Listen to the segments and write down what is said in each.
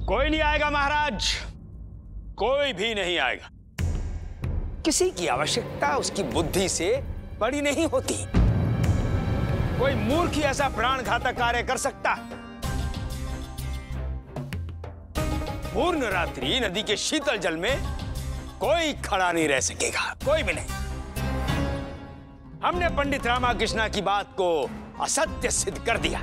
कोई नहीं आएगा महाराज, कोई भी नहीं आएगा। किसी की आवश्यकता उसकी बुद्धि से बड़ी नहीं होती। कोई मूर्ख ही ऐसा प्राणघातक कार्य कर सकता। पूर्ण रात्रि नदी के शीतल जल में कोई खड़ा नहीं रह सकेगा, कोई भी नहीं। हमने पंडित रामाकृष्णा की बात को असत्य सिद्ध कर दिया।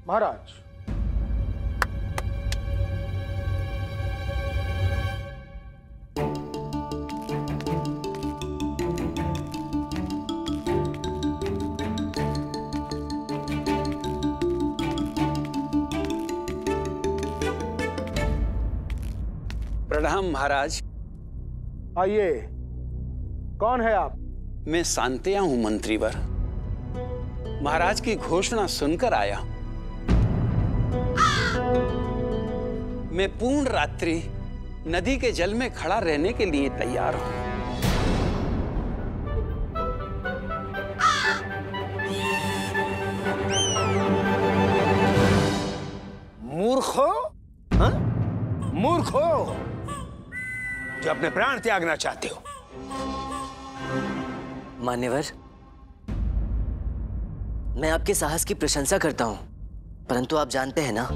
महाराज, प्रणाम महाराज। आइए। कौन है आप? मैं शांतिया हूं मंत्रीवर। महाराज की घोषणा सुनकर आया। मैं पूर्ण रात्रि नदी के जल में खड़ा रहने के लिए तैयार हूं। मूर्खो, हाँ? मूर्खो जो अपने प्राण त्यागना चाहते हो। मान्यवर, मैं आपके साहस की प्रशंसा करता हूं, परंतु आप जानते हैं ना,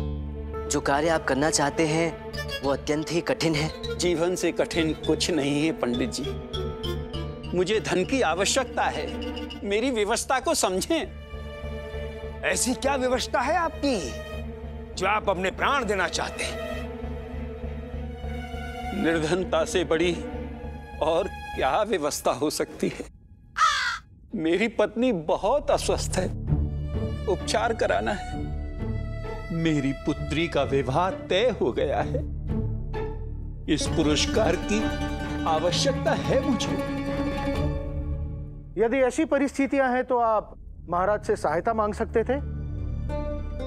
जो कार्य आप करना चाहते हैं वो अत्यंत ही कठिन है। जीवन से कठिन कुछ नहीं है पंडित जी। मुझे धन की आवश्यकता है, मेरी व्यवस्था को समझें। ऐसी क्या व्यवस्था है आपकी जो आप अपने प्राण देना चाहते हैं? निर्धनता से बड़ी और क्या व्यवस्था हो सकती है? मेरी पत्नी बहुत अस्वस्थ है, उपचार कराना है। मेरी पुत्री का विवाह तय हो गया है। इस पुरस्कार की आवश्यकता है मुझे। यदि ऐसी परिस्थितियां हैं तो आप महाराज से सहायता मांग सकते थे।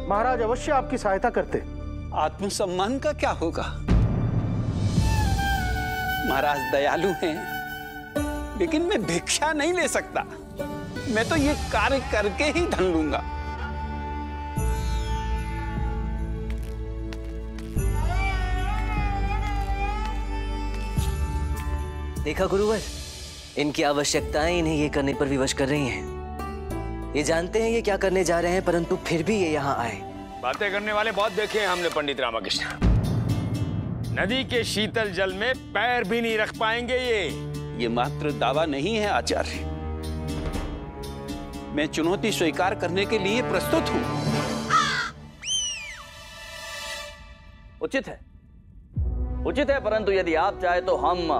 महाराज अवश्य आपकी सहायता करते। आत्मसम्मान का क्या होगा? महाराज दयालु हैं, लेकिन मैं भिक्षा नहीं ले सकता। मैं तो ये कार्य करके ही धन लूंगा। देखा गुरुवर, इनकी आवश्यकताएं इन्हें ये करने पर विवश कर रही हैं। ये जानते हैं ये क्या करने जा रहे हैं, परंतु फिर भी ये यहाँ आए। बातें करने वाले बहुत देखे हैं हमने पंडित रामाकृष्ण। नदी के शीतल जल में पैर भी नहीं रख पाएंगे ये मात्र दावा नहीं है आचार्य। मैं चुनौती स्वीकार करने के लिए प्रस्तुत हूं। उचित है, परंतु यदि आप चाहे तो हम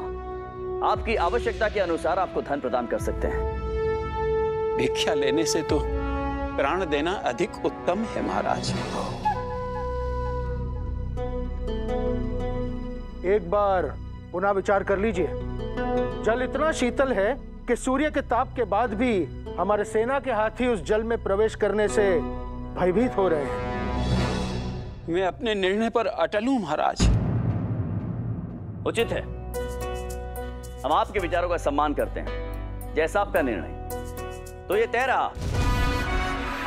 आपकी आवश्यकता के अनुसार आपको धन प्रदान कर सकते हैं। भिक्षा लेने से तो प्राण देना अधिक उत्तम है महाराज। एक बार पुनः विचार कर लीजिए। जल इतना शीतल है कि सूर्य के ताप के बाद भी हमारे सेना के हाथी उस जल में प्रवेश करने से भयभीत हो रहे हैं। मैं अपने निर्णय पर अटल हूं महाराज। उचित है, हम आपके विचारों का सम्मान करते हैं। जैसा आपका निर्णय, तो ये तय रहा।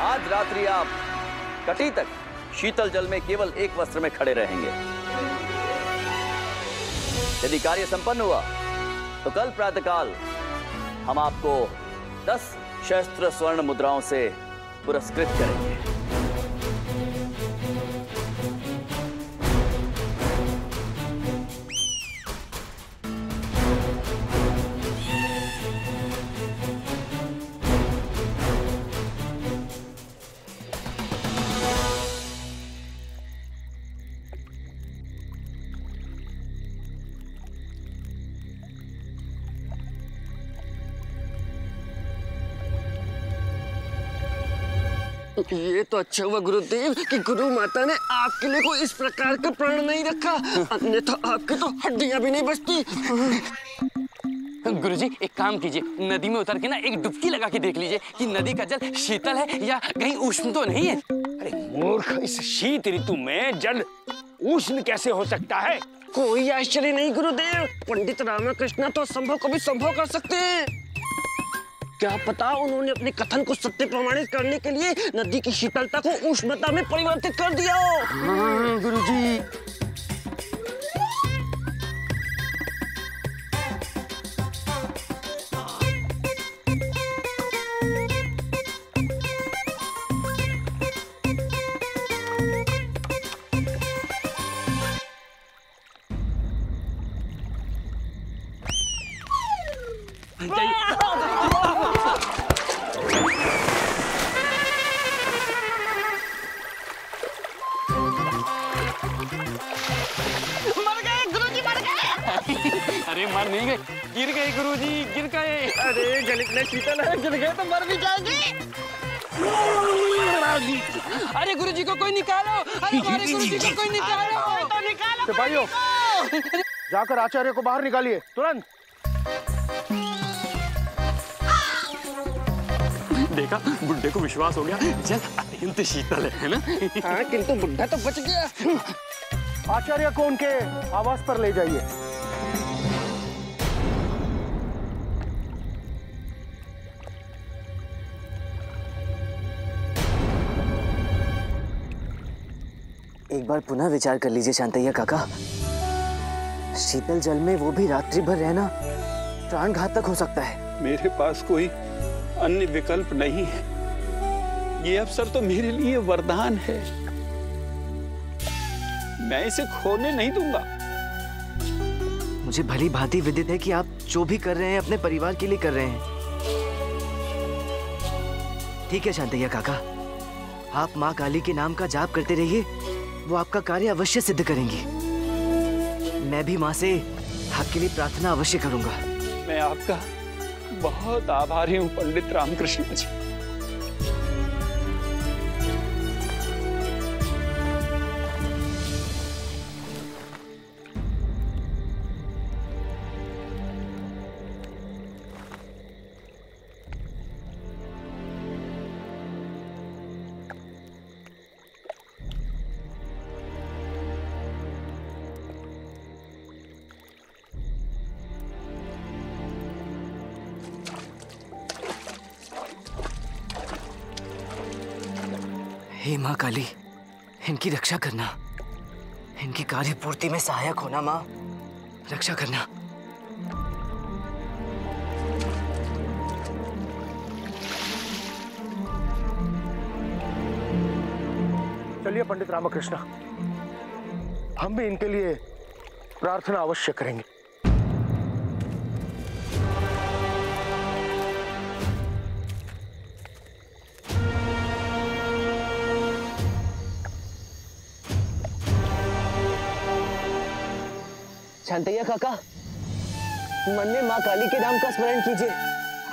आज रात्रि आप कटी तक शीतल जल में केवल एक वस्त्र में खड़े रहेंगे। यदि कार्य संपन्न हुआ तो कल प्रातःकाल हम आपको 10 सहस्त्र स्वर्ण मुद्राओं से पुरस्कृत करेंगे। ये तो अच्छा हुआ गुरुदेव कि गुरु माता ने आपके लिए कोई इस प्रकार का प्राण नहीं रखा, अन्यथा आपकी तो हड्डियां भी नहीं बचती। गुरुजी, एक काम कीजिए, नदी में उतर के ना एक डुबकी लगा के देख लीजिए कि नदी का जल शीतल है या कहीं उष्ण तो नहीं है। अरे मूर्ख, इस शीत ऋतु में जल उष्ण कैसे हो सकता है? कोई आश्चर्य नहीं गुरुदेव, पंडित रामकृष्ण तो असंभव को भी संभव कर सकते हैं। क्या पता उन्होंने अपने कथन को सत्य प्रमाणित करने के लिए नदी की शीतलता को उष्णता में परिवर्तित कर दिया हो। गुरुजी। अरे मर नहीं गए, गिर गए गुरुजी, गिर गए। अरे जल इतना शीतल है, गिर गए तो मर भी जाएंगे। अरे गुरुजी को कोई निकालो, अरे हमारे गुरुजी को कोई निकालो। तो निकालो सिपाहियों, जाकर आचार्य को बाहर निकालिए तुरंत। देखा, बुड्ढे को विश्वास हो गया, जल अत्यंत शीतल है ना? हाँ, किंतु बुड्ढा तो बच गया। आचार्य को उनके आवास पर ले जाइए। एक बार पुनः विचार कर लीजिए शांतैया काका। शीतल जल में वो भी रात्रि भर रहना प्राण घातक हो सकता है। मेरे पास कोई अन्य विकल्प नहीं है। ये अवसर तो मेरे लिए वरदान है, मैं इसे खोने नहीं दूंगा। मुझे भली भांति विदित है कि आप जो भी कर रहे हैं अपने परिवार के लिए कर रहे हैं। ठीक है शांतैया काका, आप माँ काली के नाम का जाप करते रहिए, वो आपका कार्य अवश्य सिद्ध करेंगी। मैं भी माँ से आपके लिए प्रार्थना अवश्य करूंगा। मैं आपका बहुत आभारी हूँ पंडित रामकृष्ण जी। हे माँ काली, इनकी रक्षा करना, इनकी कार्य पूर्ति में सहायक होना। माँ, रक्षा करना। चलिए पंडित रामकृष्ण, हम भी इनके लिए प्रार्थना अवश्य करेंगे। शांतैया काका, मन में माँ काली के नाम का स्मरण कीजिए,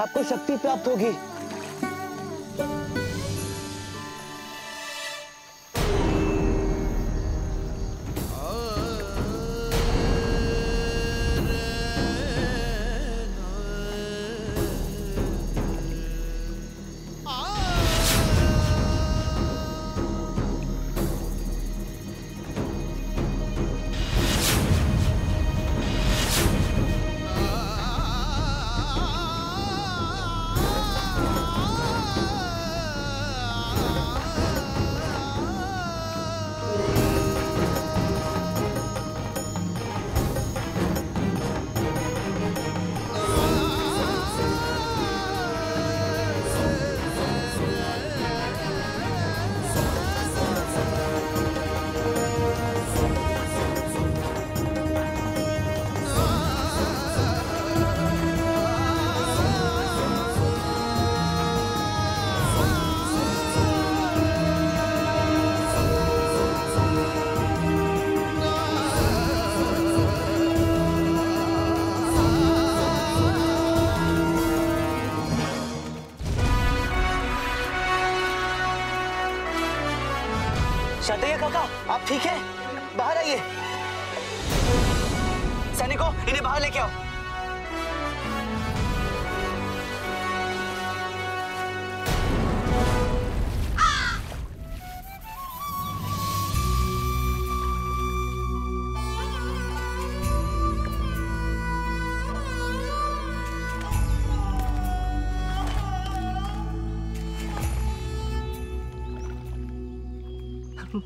आपको शक्ति प्राप्त होगी। शांतैया काका, आप ठीक हैं? बाहर आइए। सैनिकों, इन्हें बाहर लेके आओ।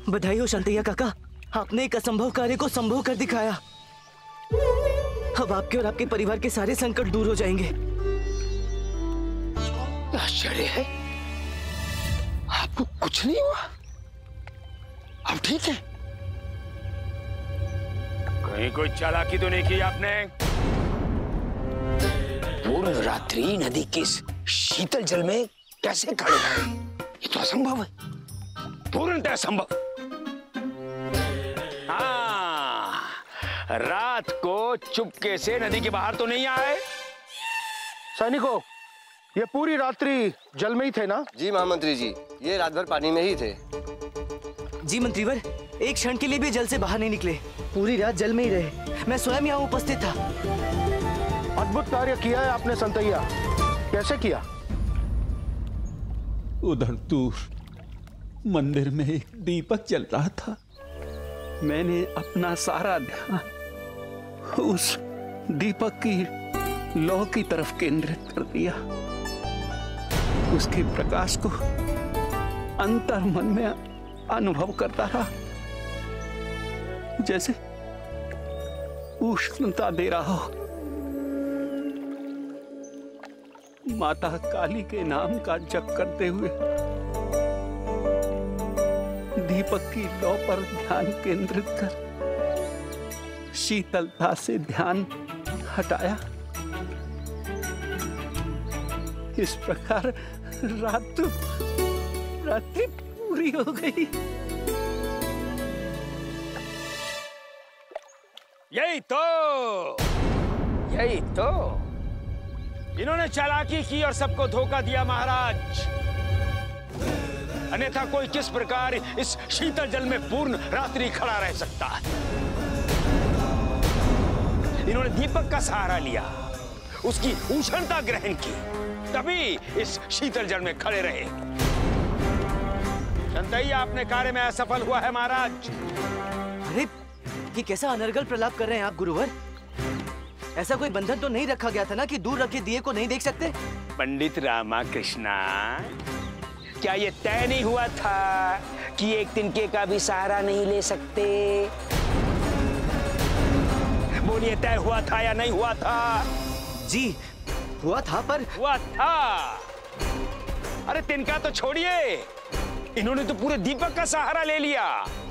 बधाई हो शांतैया काका, आपने एक असंभव कार्य को संभव कर दिखाया। अब आपके और आपके परिवार के सारे संकट दूर हो जाएंगे। आश्चर्य है, आपको कुछ नहीं हुआ? अब ठीक है? कहीं कोई चालाकी तो नहीं की आपने? पूर्ण रात्रि नदी के शीतल जल में कैसे खड़े रहे? ये तो असंभव है, पूर्णतः असंभव। हाँ, रात को चुपके से नदी के बाहर तो नहीं आए? सैनिकों, ये पूरी रात्रि जल में ही थे ना? जी महामंत्री जी, ये रात भर पानी में ही थे। जी मंत्रीवर, एक क्षण के लिए भी जल से बाहर नहीं निकले, पूरी रात जल में ही रहे। मैं स्वयं यहाँ उपस्थित था। अद्भुत कार्य किया है आपने संतैया। कैसे किया? उधर दूर मंदिर में एक दीपक जल रहा था। मैंने अपना सारा ध्यान उस दीपक की लौ की तरफ केंद्रित कर दिया। उसके प्रकाश को अंतर मन में अनुभव करता रहा, जैसे उष्णता दे रहा हो। माता काली के नाम का जप करते हुए दीपक की लौ पर ध्यान केंद्रित कर शीतलता से ध्यान हटाया। इस प्रकार रात्रि पूरी हो गई। यही तो इन्होंने चालाकी की और सबको धोखा दिया महाराज। अन्यथा कोई किस प्रकार इस शीतल जल में पूर्ण रात्रि खड़ा रह सकता है? इन्होंने दीपक का सहारा लिया, उसकी उष्णता ग्रहण की, तभी इस शीतल जल में खड़े रहे। संतैया अपने कार्य में असफल हुआ है महाराज। अरे ये कैसा अनर्गल प्रलाप कर रहे हैं आप गुरुवर? ऐसा कोई बंधन तो नहीं रखा गया था ना कि दूर रखे दिए को नहीं देख सकते? पंडित रामाकृष्णा, क्या ये तय नहीं हुआ था कि एक तिनके का भी सहारा नहीं ले सकते? बोलिए, तय हुआ था या नहीं हुआ था? जी हुआ था, पर हुआ था। अरे तिनका तो छोड़िए, इन्होंने तो पूरे दीपक का सहारा ले लिया,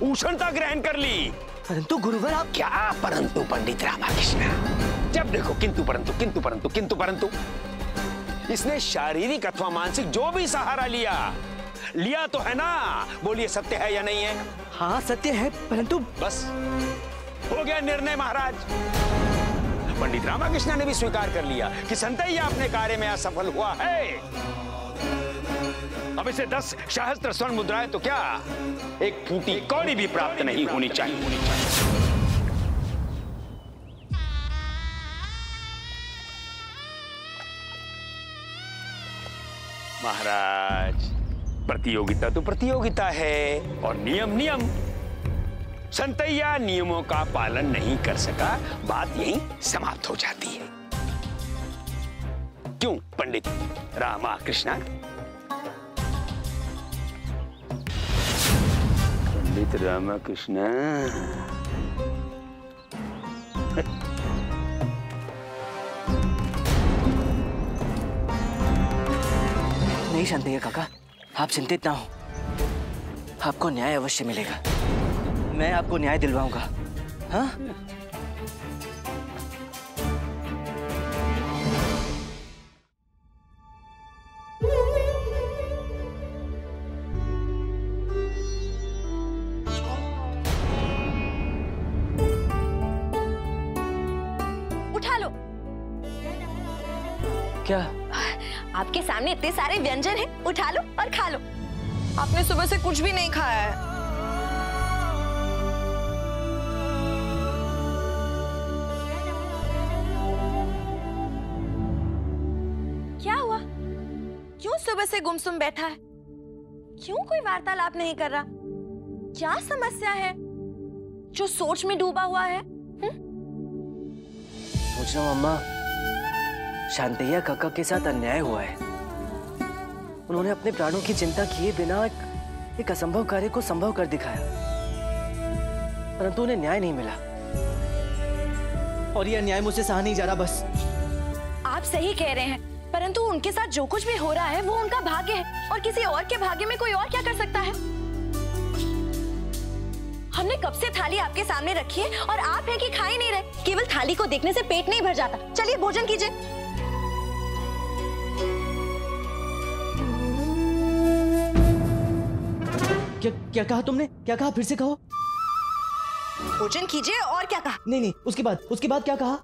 उष्णता ग्रहण कर ली। परंतु गुरुवर आप क्या परंतु पंडित रामाकृष्ण? जब देखो किंतु परंतु किंतु परंतु किंतु परंतु। इसने शारीरिक अथवा मानसिक जो भी सहारा लिया तो है ना? बोलिए, सत्य है या नहीं है? हाँ सत्य है, परंतु बस हो गया निर्णय महाराज। पंडित रामाकृष्ण ने भी स्वीकार कर लिया कि संतैया अपने कार्य में असफल हुआ है। अब इसे 10 सहस्त्र स्वर्ण मुद्राएं तो क्या, एक फूटी कौड़ी भी प्राप्त नहीं होनी चाहिए। महाराज, प्रतियोगिता तो प्रतियोगिता है और नियम नियम। संतैया नियमों का पालन नहीं कर सका, बात यहीं समाप्त हो जाती है। क्यों पंडित रामाकृष्ण? पंडित रामाकृष्ण, नहीं शांतैया काका, आप चिंतित ना हो, आपको न्याय अवश्य मिलेगा। मैं आपको न्याय दिलवाऊंगा। हाँ? उठा लो। क्या? आपके सामने इतने सारे व्यंजन हैं, उठा लो और खा लो। आपने सुबह से कुछ भी नहीं खाया है। क्या हुआ? क्यों सुबह से गुमसुम बैठा है? क्यों कोई वार्तालाप नहीं कर रहा? क्या समस्या है जो सोच में डूबा हुआ है? सोच रहा हूँ अम्मा, शांतैया काका के साथ अन्याय हुआ है। उन्होंने अपने प्राणों की चिंता किए बिना एक एक असंभव कार्य को संभव कर दिखाया, परंतु उन्हें न्याय नहीं मिला और यह अन्याय मुझसे सहा नहीं जा रहा। बस आप सही कह रहे हैं, परंतु उनके साथ जो कुछ भी हो रहा है वो उनका भाग्य है और किसी और के भाग्य में कोई और क्या कर सकता है। हमने कब से थाली आपके सामने रखी है और आप है कि खा ही नहीं रहे। केवल थाली को देखने से पेट नहीं भर जाता। चलिए भोजन कीजिए। क्या कहा तुमने? क्या कहा? फिर से कहो। भोजन कीजिए। और क्या कहा? नहीं, उसके बाद क्या कहा?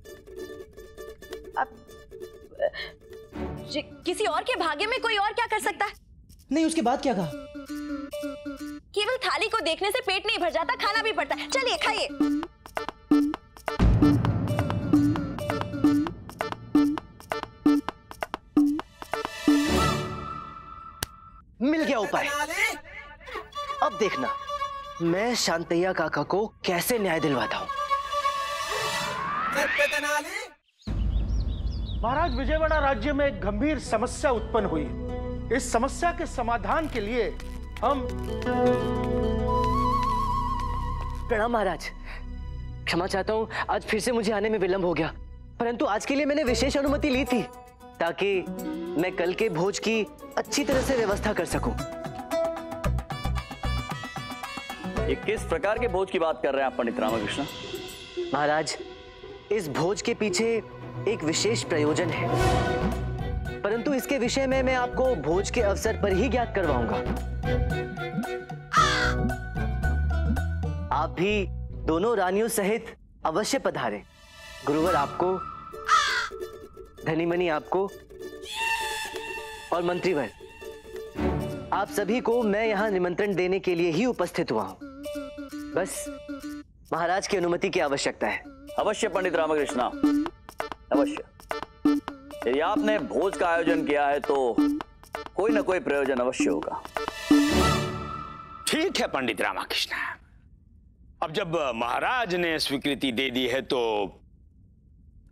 किसी और के भाग्य में कोई और क्या कर सकता है? नहीं, उसके बाद क्या कहा? केवल थाली को देखने से पेट नहीं भर जाता, खाना भी पड़ता है। चलिए खाइए। मिल गया उपाय। अब देखना मैं शांतैया काका को कैसे न्याय दिलवाता हूँ। महाराज, विजयवाड़ा राज्य में एक गंभीर समस्या उत्पन्न हुई। इस समस्या के समाधान के लिए हम। प्रणाम महाराज, क्षमा चाहता हूँ, आज फिर से मुझे आने में विलंब हो गया, परंतु आज के लिए मैंने विशेष अनुमति ली थी ताकि मैं कल के भोज की अच्छी तरह से व्यवस्था कर सकूं। ये किस प्रकार के भोज की बात कर रहे हैं आप पंडित रामकृष्ण? महाराज, इस भोज के पीछे एक विशेष प्रयोजन है, परंतु इसके विषय में मैं आपको भोज के अवसर पर ही ज्ञात करवाऊंगा। आप भी दोनों रानियों सहित अवश्य पधारें। गुरुवर आपको, धनीमनी आपको और मंत्रीवर, आप सभी को मैं यहां निमंत्रण देने के लिए ही उपस्थित हुआ हूं। बस महाराज की अनुमति की आवश्यकता है। अवश्य पंडित रामकृष्ण, अवश्य। यदि आपने भोज का आयोजन किया है तो कोई ना कोई प्रयोजन अवश्य होगा। ठीक है पंडित रामकृष्ण, अब जब महाराज ने स्वीकृति दे दी है तो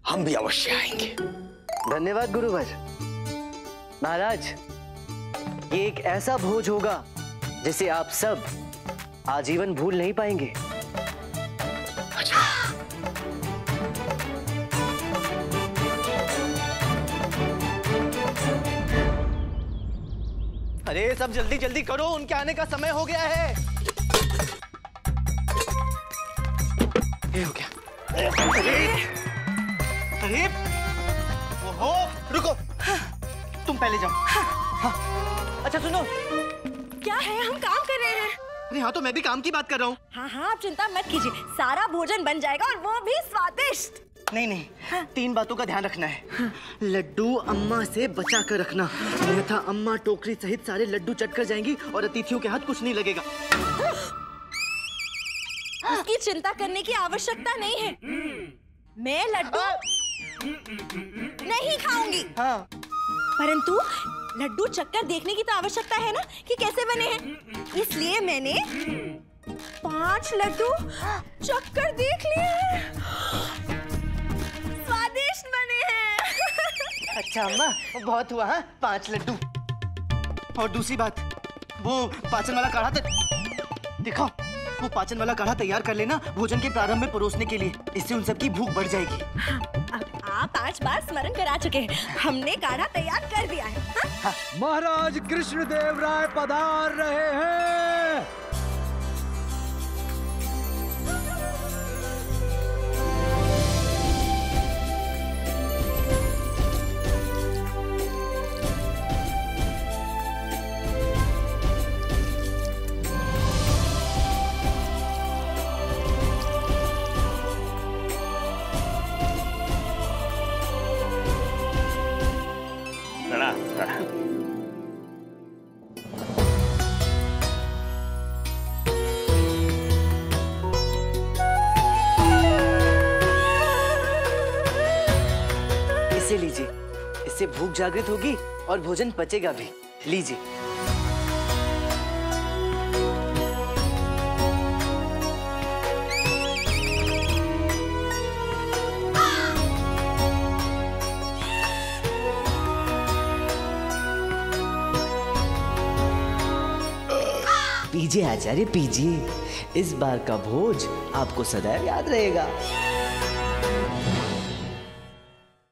हम भी अवश्य आएंगे। धन्यवाद गुरुवर। महाराज, ये एक ऐसा भोज होगा जिसे आप सब आजीवन भूल नहीं पाएंगे। अच्छा। अरे सब जल्दी जल्दी करो, उनके आने का समय हो गया है। ये हो गया। अरे ओहो, रुको। तुम पहले जाओ। हाँ। अच्छा सुनो। क्या है? हम काम कर रहे हैं। अरे हाँ, तो मैं भी काम की बात कर रहा हूँ। हाँ, आप चिंता मत कीजिए, सारा भोजन बन जाएगा और वो भी स्वादिष्ट। नहीं, 3 बातों का ध्यान रखना है। लड्डू अम्मा से बचा कर रखना, अन्यथा अम्मा टोकरी सहित सारे लड्डू चट कर जाएंगी और अतिथियों के हाथ कुछ नहीं लगेगा। उसकी चिंता करने की आवश्यकता नहीं है। मैं लड्डू नहीं खाऊंगी। हाँ। परंतु लड्डू चक्कर देखने की तो आवश्यकता है ना कि कैसे बने हैं। इसलिए मैंने 5 लड्डू चक्कर देख लिए हैं। स्वादिष्ट बने हैं। अच्छा अम्मा, बहुत हुआ। हाँ, 5 लड्डू। और दूसरी बात, वो पाचन वाला काढ़ा दिखाओ। वो पाचन वाला काढ़ा तैयार कर लेना भोजन के प्रारंभ में परोसने के लिए, इससे उन सबकी भूख बढ़ जाएगी। आप 5 बार स्मरण करा चुके हैं, हमने काढ़ा तैयार कर दिया है। हाँ? महाराज कृष्णदेव राय पधार रहे हैं। इसे लीजिए, इससे भूख जागृत होगी और भोजन पचेगा भी। लीजिए। पीजिए आचार्य पीजिए, इस बार का भोज आपको सदैव याद रहेगा।